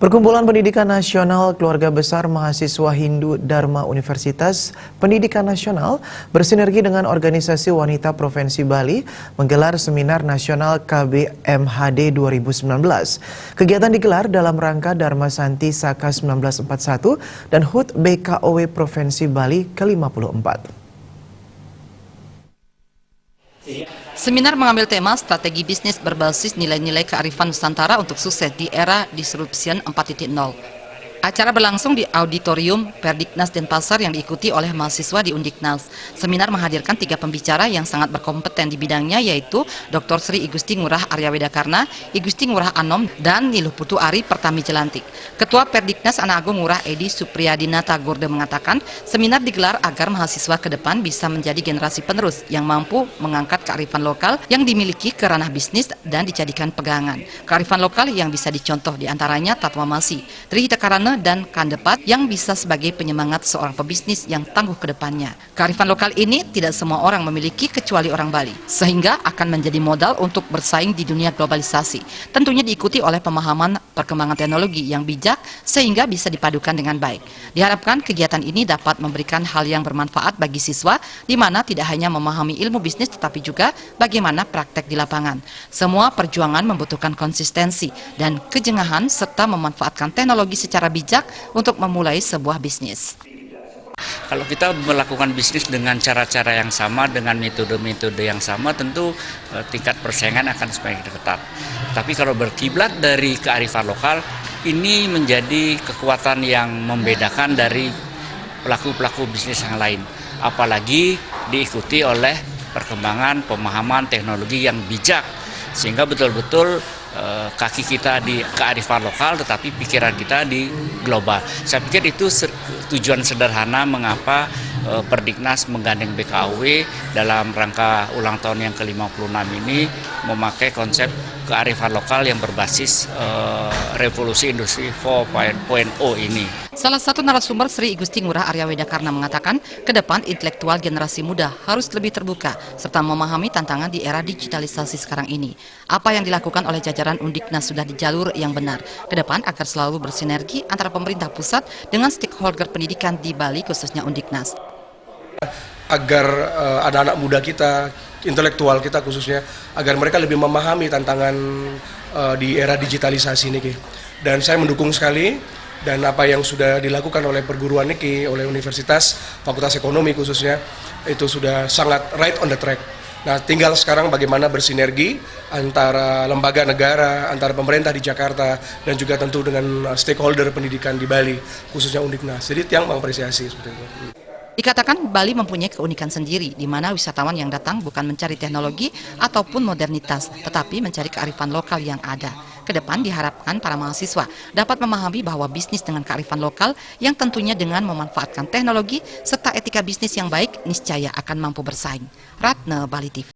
Perkumpulan Pendidikan Nasional Keluarga Besar Mahasiswa Hindu Dharma Universitas Pendidikan Nasional bersinergi dengan Organisasi Wanita Provinsi Bali menggelar Seminar Nasional KBMHD 2019. Kegiatan digelar dalam rangka Dharma Santi Saka 1941 dan HUT BKOW Provinsi Bali ke-54. Seminar mengambil tema strategi bisnis berbasis nilai-nilai kearifan Nusantara untuk sukses di era disruption 4.0. Acara berlangsung di Auditorium Perdiknas Denpasar yang diikuti oleh mahasiswa di Undiknas. Seminar menghadirkan 3 pembicara yang sangat berkompeten di bidangnya, yaitu Dr. Sri Igusti Ngurah Arya Wedakarna, Igusti Ngurah Anom, dan Niluh Putu Ari Pertami Jelantik. Ketua Perdiknas Anak Agung Ngurah Edi Supriyadina Tagurde mengatakan, seminar digelar agar mahasiswa ke depan bisa menjadi generasi penerus yang mampu mengangkat kearifan lokal yang dimiliki ke ranah bisnis dan dijadikan pegangan. Kearifan lokal yang bisa dicontoh diantaranya Tatwa Masi, Trihita Karana, dan Kandepat yang bisa sebagai penyemangat seorang pebisnis yang tangguh ke depannya. Kearifan lokal ini tidak semua orang memiliki kecuali orang Bali, sehingga akan menjadi modal untuk bersaing di dunia globalisasi. Tentunya diikuti oleh pemahaman perkembangan teknologi yang bijak sehingga bisa dipadukan dengan baik. Diharapkan kegiatan ini dapat memberikan hal yang bermanfaat bagi siswa, di mana tidak hanya memahami ilmu bisnis tetapi juga bagaimana praktek di lapangan. Semua perjuangan membutuhkan konsistensi dan kejengahan serta memanfaatkan teknologi secara bijak untuk memulai sebuah bisnis. Kalau kita melakukan bisnis dengan cara-cara yang sama, dengan metode-metode yang sama, tentu tingkat persaingan akan semakin ketat. Tapi kalau berkiblat dari kearifan lokal, ini menjadi kekuatan yang membedakan dari pelaku-pelaku bisnis yang lain. Apalagi diikuti oleh perkembangan pemahaman teknologi yang bijak, sehingga betul-betul kaki kita di kearifan lokal tetapi pikiran kita di global. Saya pikir itu tujuan sederhana mengapa Perdiknas menggandeng BKOW dalam rangka ulang tahun yang ke-56 ini memakai konsep kearifan lokal yang berbasis revolusi industri 4.0 ini. Salah satu narasumber Sri Igusti Ngurah Arya Wedakarna mengatakan, ke depan intelektual generasi muda harus lebih terbuka serta memahami tantangan di era digitalisasi sekarang ini. Apa yang dilakukan oleh jajaran Undiknas sudah di jalur yang benar. Ke depan agar selalu bersinergi antara pemerintah pusat dengan stakeholder pendidikan di Bali, khususnya Undiknas. Agar anak-anak muda kita, intelektual kita khususnya, agar mereka lebih memahami tantangan di era digitalisasi ini. Dan saya mendukung sekali dan apa yang sudah dilakukan oleh perguruan niki, oleh universitas, fakultas ekonomi khususnya, itu sudah sangat right on the track. Nah, tinggal sekarang bagaimana bersinergi antara lembaga negara, antara pemerintah di Jakarta, dan juga tentu dengan stakeholder pendidikan di Bali, khususnya Undiknas. Jadi tiang mengapresiasi seperti itu. Dikatakan Bali mempunyai keunikan sendiri, di mana wisatawan yang datang bukan mencari teknologi ataupun modernitas, tetapi mencari kearifan lokal yang ada. Kedepan diharapkan para mahasiswa dapat memahami bahwa bisnis dengan kearifan lokal yang tentunya dengan memanfaatkan teknologi serta etika bisnis yang baik, niscaya akan mampu bersaing. Ratna, Bali TV.